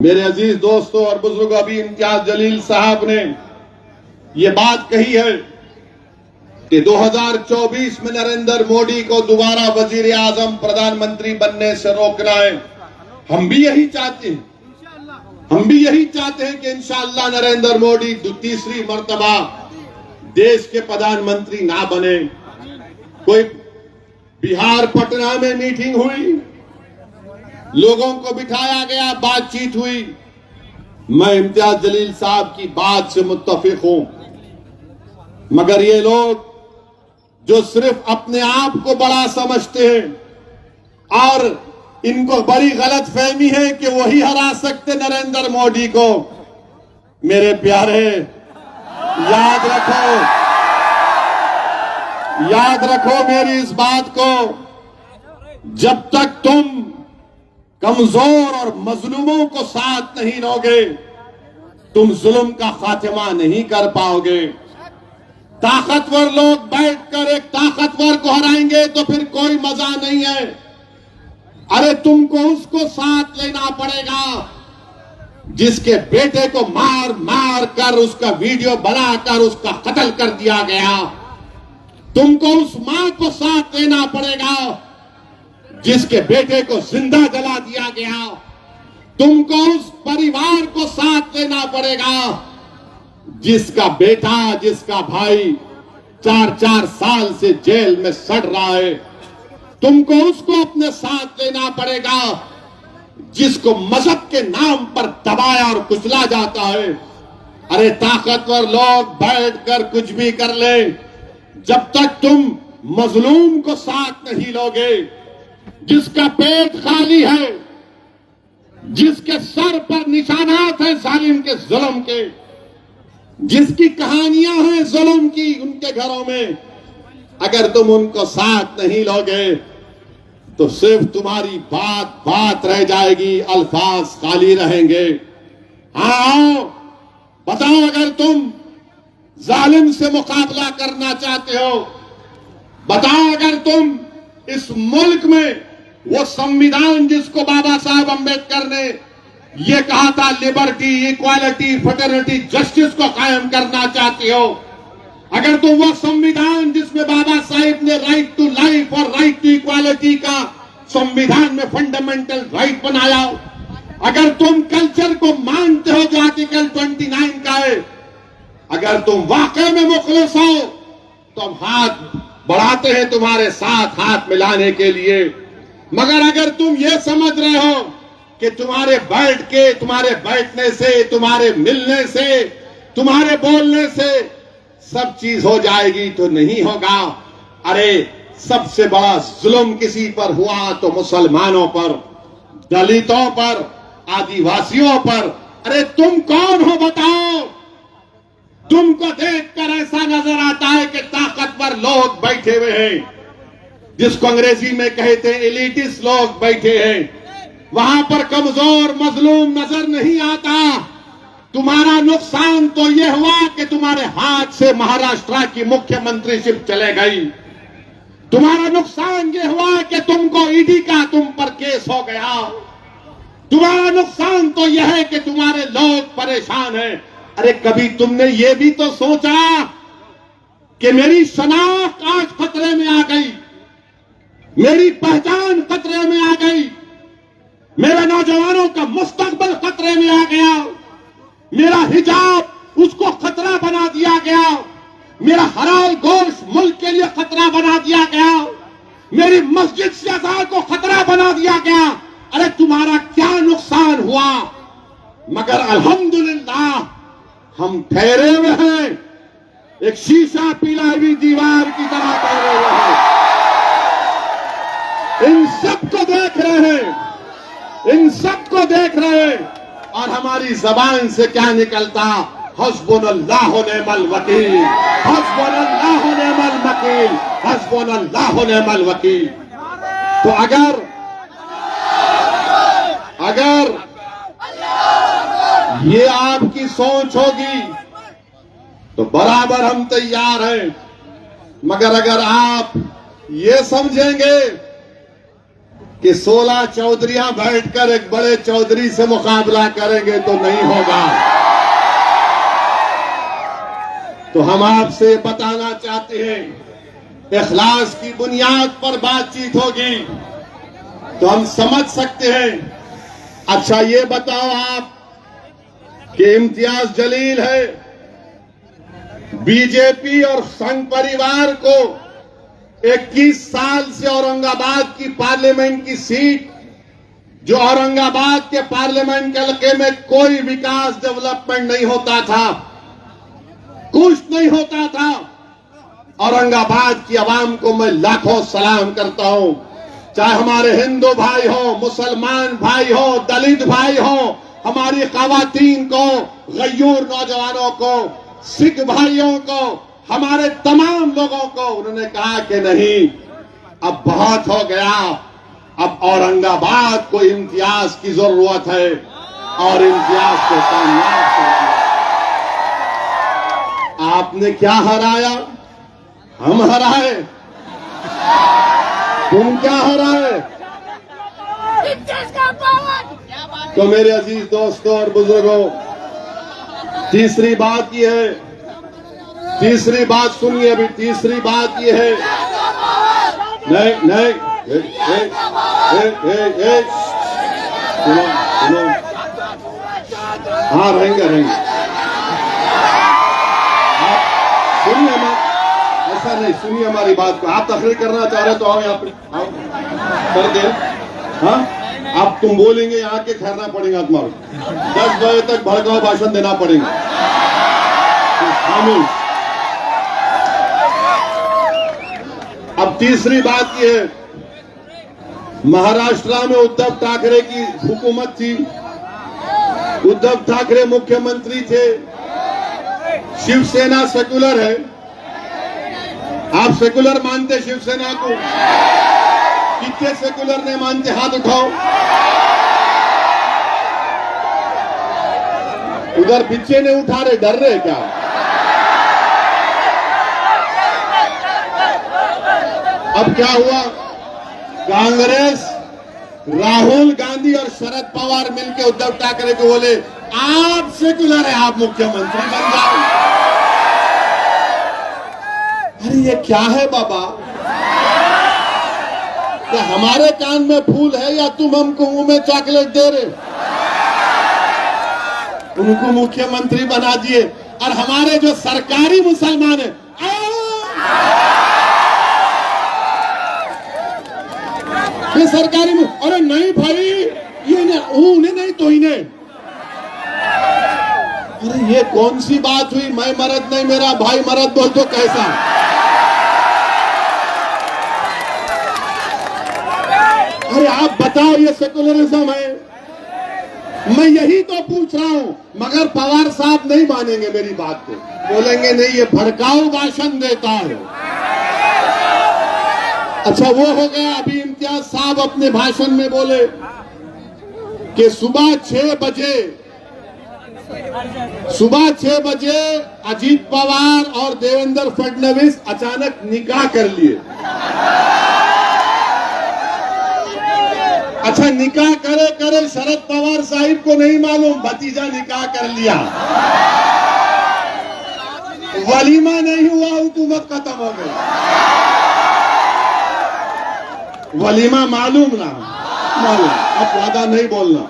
मेरे अजीज दोस्तों और बुजुर्ग, अभी इम्तियाज जलील साहब ने ये बात कही है कि 2024 में नरेंद्र मोदी को दोबारा वजीर आजम प्रधानमंत्री बनने से रोकना है। हम भी यही चाहते हैं, हम भी यही चाहते हैं कि इंशाअल्लाह नरेंद्र मोदी तीसरी मर्तबा देश के प्रधानमंत्री ना बने। कोई बिहार पटना में मीटिंग हुई, लोगों को बिठाया गया, बातचीत हुई। मैं इम्तियाज जलील साहब की बात से मुत्तफिक हूं, मगर ये लोग जो सिर्फ अपने आप को बड़ा समझते हैं और इनको बड़ी गलत फहमी है कि वही हरा सकते नरेंद्र मोदी को। मेरे प्यारे, याद रखो मेरी इस बात को, जब तक तुम कमजोर और मजलूमों को साथ नहीं लोगे, तुम जुल्म का खात्मा नहीं कर पाओगे। ताकतवर लोग बैठकर एक ताकतवर को हराएंगे तो फिर कोई मजा नहीं है। अरे तुमको उसको साथ लेना पड़ेगा जिसके बेटे को मार मार कर उसका वीडियो बनाकर उसका कत्ल कर दिया गया। तुमको उस मां को साथ लेना पड़ेगा जिसके बेटे को जिंदा जला दिया गया। तुमको उस परिवार को साथ लेना पड़ेगा जिसका बेटा, जिसका भाई 4-4 साल से जेल में सड़ रहा है। तुमको उसको अपने साथ लेना पड़ेगा जिसको मजहब के नाम पर दबाया और कुचला जाता है। अरे ताकतवर लोग बैठकर कुछ भी कर ले, जब तक तुम मजलूम को साथ नहीं लोगे, जिसका पेट खाली है, जिसके सर पर निशानात हैं जालिम के जुल्म के, जिसकी कहानियां हैं जुल्म की उनके घरों में, अगर तुम उनको साथ नहीं लोगे तो सिर्फ तुम्हारी बात रह जाएगी, अल्फाज खाली रहेंगे। हाँ, बताओ, अगर तुम जालिम से मुकाबला करना चाहते हो, बताओ अगर तुम इस मुल्क में वो संविधान जिसको बाबा साहब अम्बेडकर ने ये कहा था, लिबर्टी, इक्वालिटी, फ्रेटर्निटी, जस्टिस को कायम करना चाहते हो, अगर तुम वो संविधान जिसमें बाबा साहब ने राइट टू लाइफ और राइट टू इक्वालिटी का संविधान में फंडामेंटल राइट बनाया, अगर तुम कल्चर को मानते हो जो आर्टिकल 29 का है, अगर तुम वाकई में मुखलिस हो तो हम हाथ बढ़ाते हैं तुम्हारे साथ हाथ मिलाने के लिए। मगर अगर तुम ये समझ रहे हो कि तुम्हारे बैठने से, तुम्हारे मिलने से, तुम्हारे बोलने से सब चीज हो जाएगी, तो नहीं होगा। अरे सबसे बड़ा जुल्म किसी पर हुआ तो मुसलमानों पर, दलितों पर, आदिवासियों पर। अरे तुम कौन हो बताओ? तुमको देखकर ऐसा नजर आता है कि ताकतवर लोग बैठे हुए हैं, जिसको अंग्रेजी में कहते हैं एलिटिस्ट लोग बैठे हैं। वहां पर कमजोर मजलूम नजर नहीं आता। तुम्हारा नुकसान तो यह हुआ कि तुम्हारे हाथ से महाराष्ट्र की मुख्यमंत्रीशिप चले गई। तुम्हारा नुकसान यह हुआ कि तुमको ईडी का तुम पर केस हो गया। तुम्हारा नुकसान तो यह है कि तुम्हारे लोग परेशान हैं। अरे कभी तुमने ये भी तो सोचा कि मेरी शनाख्त आज खतरे में आ गई, मेरी पहचान खतरे में आ गई, मेरे नौजवानों का मुस्तकबिल खतरे में आ गया, मेरा हिजाब उसको खतरा बना दिया गया, मेरा हलाल गोश्त मुल्क के लिए खतरा बना दिया गया, मेरी मस्जिद से अज़ान को खतरा बना दिया गया। अरे तुम्हारा क्या नुकसान हुआ? मगर अल्हम्दुलिल्लाह हम ठहरे हुए हैं, एक शीशा पिलाई हुई दीवार की तरह ठहरे हुए हैं। इन सबको देख रहे हैं, इन सबको देख रहे हैं, और हमारी जबान से क्या निकलता? हस्बुनल्लाह व निअमल वकील, हस्बुनल्लाह व निअमल वकील, हस्बुनल्लाह व निअमल वकील। तो अगर ये आपकी सोच होगी तो बराबर हम तैयार हैं। मगर अगर आप ये समझेंगे कि 16 चौधरियां बैठकर एक बड़े चौधरी से मुकाबला करेंगे तो नहीं होगा। तो हम आपसे बताना चाहते हैं, इखलास की बुनियाद पर बातचीत होगी तो हम समझ सकते हैं। अच्छा ये बताओ आप कि इम्तियाज जलील है, बीजेपी और संघ परिवार को 21 साल से औरंगाबाद की पार्लियामेंट की सीट, जो औरंगाबाद के पार्लियामेंट के इलाके में कोई विकास डेवलपमेंट नहीं होता था, कुछ नहीं होता था। औरंगाबाद की आवाम को मैं लाखों सलाम करता हूं, चाहे हमारे हिंदू भाई हो, मुसलमान भाई हो, दलित भाई हो, हमारी खवातीन को, गयूर नौजवानों को, सिख भाइयों को, हमारे तमाम लोगों को उन्होंने कहा कि नहीं, अब बहुत हो गया, अब औरंगाबाद को इम्तियाज की जरूरत है और इम्तियाज को कामयाब कर दिया। आपने क्या हराया? हम हराए। तुम क्या हराए? तो मेरे अजीज दोस्तों और बुजुर्गों, तीसरी बात यह है, तीसरी बात सुनिए अभी, तीसरी बात यह है, नहीं सुनो सुनो, हाँ रहेंगे आप सुनिए, ऐसा नहीं, सुनिए हमारी बात को। आप तकरीर करना चाह रहे तो आओ यहाँ पे, आओ कर दे। हाँ अब तुम बोलेंगे यहाँ के ठहरना पड़ेगा, तुम्हारा 10 बजे तक भड़काऊ भाषण देना पड़ेगा। खामोश। अब तीसरी बात यह है, महाराष्ट्र में उद्धव ठाकरे की हुकूमत थी, उद्धव ठाकरे मुख्यमंत्री थे, शिवसेना सेकुलर है। आप सेकुलर मानते शिवसेना को? कितने सेकुलर नहीं मानते? हाथ उठाओ। उधर पीछे नहीं उठा रहे, डर रहे क्या? अब क्या हुआ? कांग्रेस, राहुल गांधी और शरद पवार मिलकर उद्धव ठाकरे को बोले, आप सेकुलर है, आप मुख्यमंत्री बन जाओ। अरे ये क्या है बाबा? क्या हमारे कान में फूल है या तुम हमको मुंह में चॉकलेट दे रहे? उनको मुख्यमंत्री बना दिए और हमारे जो सरकारी मुसलमान है, ये सरकारी में, अरे नहीं भाई, ये उन्हें नहीं तो इन्हें। अरे ये कौन सी बात हुई? मैं मर्द नहीं, मेरा भाई मर्द बोल तो कैसा? अरे आप बताओ, ये सेकुलरिज्म है? मैं यही तो पूछ रहा हूं, मगर पवार साहब नहीं मानेंगे मेरी बात को, बोलेंगे नहीं ये भड़काऊ भाषण देता है। अच्छा वो हो गया। अभी इम्तियाज साहब अपने भाषण में बोले कि सुबह 6 बजे अजीत पवार और देवेंद्र फडणवीस अचानक निकाह कर लिए। अच्छा निकाह करे करे शरद पवार साहिब को नहीं मालूम, भतीजा निकाह कर लिया, वलीमा नहीं हुआ, हुकूमत खत्म हो गई। वलीमा मालूम ना मालूम, अब ज्यादा नहीं बोलना।